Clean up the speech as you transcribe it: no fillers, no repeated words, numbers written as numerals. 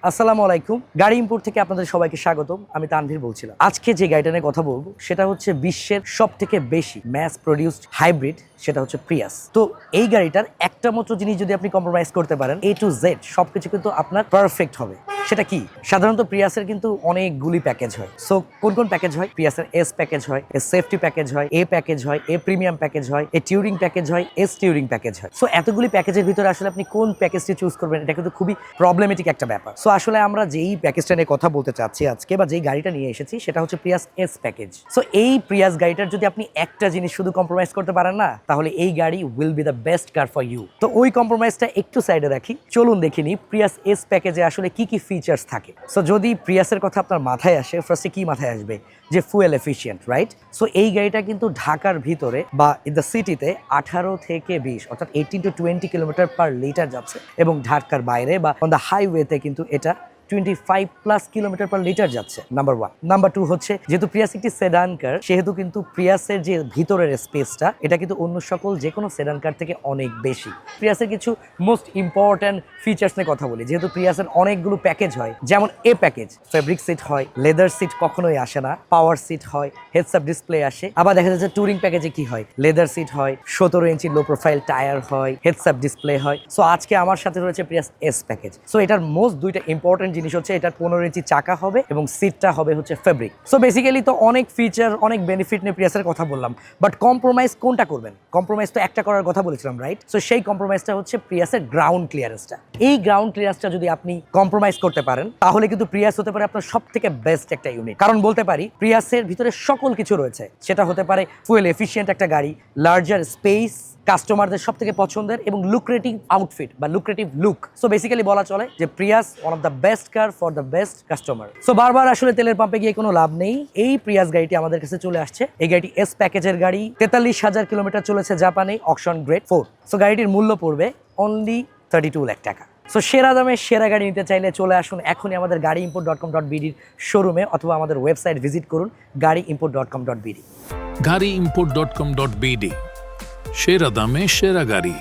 আসসালামু আলাইকুম। গাড়ি ইম্পোর্ট থেকে আপনাদের সবাইকে স্বাগতম। আমি তানভীর বলছিলাম। আজকে যে গাড়িটা নিয়ে কথা বলবো সেটা হচ্ছে বিশ্বের সবথেকে বেশি ম্যাস প্রোডিউসড হাইব্রিড, সেটা হচ্ছে প্রিয়াস। তো এই গাড়িটার একটা মাত্র জিনিস যদি আপনি কম্প্রোমাইজ করতে পারেন, A to Z সবকিছু কিন্তু আপনার পারফেক্ট হবে। সেটা কি? সাধারণত প্রিয়াসের কিন্তু অনেকগুলি প্যাকেজ হয়। সো কোন কোন প্যাকেজ হয়? প্রিয়াসের এস প্যাকেজ হয়, এস সেফটি প্যাকেজ হয়, এ প্যাকেজ হয়, এ প্রিমিয়াম প্যাকেজ হয়, এ টিউরিং প্যাকেজ হয়, এস টিউরিং প্যাকেজ হয়। সো এতগুলি প্যাকেজের ভিতরে আসলে আপনি কোন প্যাকেজটি চুজ করবেন, এটা কিন্তু খুবই প্রবলেমেটিক একটা ব্যাপার। সো আসলে আমরা যেই প্যাকেজটা নিয়ে কথা বলতে চাচ্ছি আজকে, বা যেই গাড়িটা নিয়ে এসেছি, সেটা হচ্ছে প্রিয়াস এস প্যাকেজ। সো এই প্রিয়াস গাড়িটার যদি আপনি একটা জিনিস শুধু কম্প্রোমাইজ করতে পারেন না, তাহলে এই গাড়ি will be the best car for you. তো ওই কম্প্রোমাইজটা একটু সাইডে রাখি, চলুন দেখে নিই প্রিয়াস এস প্যাকেজে আসলে কি কি ফিচার্স থাকে। সো যদি প্রিয়াসের কথা আপনার মাথায় আসে, ফার্স্টে কি মাথায় আসবে? যে ফুয়েল এফিশিয়েন্ট, রাইট? সো এই গাড়িটা কিন্তু ঢাকার ভিতরে বা ইন দ্য সিটিতে 18 থেকে 20 অর্থাৎ 18 to 20 কিলোমিটার পার লিটার যাচ্ছে, এবং ঢাকার বাইরে বা অন দ্য হাইওয়েতে কিন্তু এটা 25+ কিলোমিটার পার লিটার যাচ্ছে। নাম্বার 1। নাম্বার 2 হচ্ছে, যেহেতু প্রিয়াস একটি সেডান কার, সেহেতু কিন্তু প্রিয়াসের যে ভিতরের স্পেসটা, এটা কিন্তু অন্য সকল যে কোনো সেডান কার থেকে অনেক বেশি। প্রিয়াসের কিছু মোস্ট ইম্পর্ট্যান্ট ফিচার্স নিয়ে কথা বলি। যেহেতু প্রিয়াসের অনেকগুলো প্যাকেজ হয়, যেমন এ প্যাকেজ ফেব্রিক সিট হয়, লেদার সিট কখনোই আসে না, পাওয়ার সিট হয়, হেডস আপ ডিসপ্লে আসে। আবার দেখা যাচ্ছে টুরিং প্যাকেজে কি হয়, লেদার সিট হয়, 17 ইঞ্চি লো প্রোফাইল টায়ার হয়, হেডস আপ ডিসপ্লে হয়। সো আজকে আমার সাথে রয়েছে প্রিয়াস এস প্যাকেজ। সো এটার মোস্ট দুইটা ইম্পর্টেন্ট জিনিস হচ্ছে, এটার 15 ইঞ্চি চাকা হবে এবং সিটটা হবে হচ্ছে ফেব্রিক। সো বেসিক্যালি তো অনেক ফিচার, অনেক বেনিফিট নিয়ে প্রিয়াসের কথা বললাম, বাট কম্প্রোমাইজ কোনটা করবেন? কম্প্রোমাইজ তো একটা করার কথা বলেছিলাম, রাইট? সো সেই কম্প্রোমাইজটা হচ্ছে প্রিয়াসের গ্রাউন্ড ক্লিয়ারেন্সটা। এই গ্রাউন্ড ক্লিয়ারেন্সটা যদি আপনি কম্প্রোমাইজ করতে পারেন, তাহলে কিন্তু প্রিয়াস হতে পারে আপনার সব থেকে বেস্ট একটা ইউনিট। কারণ বলতে পারি প্রিয়াসের ভিতরে সকল কিছু রয়েছে। সেটা হতে পারে ফুয়েল এফিশিয়েন্ট একটা গাড়ি, লার্জার স্পেস, কাস্টমারদের সব থেকে পছন্দের, এবং লুক্রেটিভ আউটফিট বা লুক্রেটিভ লুক। সো বেসিক্যালি বলা চলে যে Prius one of the best car for the best customer. So বারবার আসলে তেলের পাম্পে গিয়ে কোনো লাভ নেই। এই প্রিয়াস গাড়িটি আমাদের কাছে চলে আসছে। এই গাড়িটি এস প্যাকেজের গাড়ি, 43,000 কিলোমিটার চলেছে জাপানে, অকশন গ্রেড 4। সো গাড়িটির মূল্য পড়বে অনলি 32 লাখ টাকা। সো সেরা দামে সেরা গাড়ি নিতে চাইলে চলে আসুন এখনই আমাদের গাড়িইম্পোর্ট.com.bd শোরুমে, অথবা আমাদের ওয়েবসাইট ভিজিট করুন গাড়িইম্পোর্ট.com.bd। গাড়িইম্পোর্ট.com.bd, সেরা দামে সেরা গাড়ি।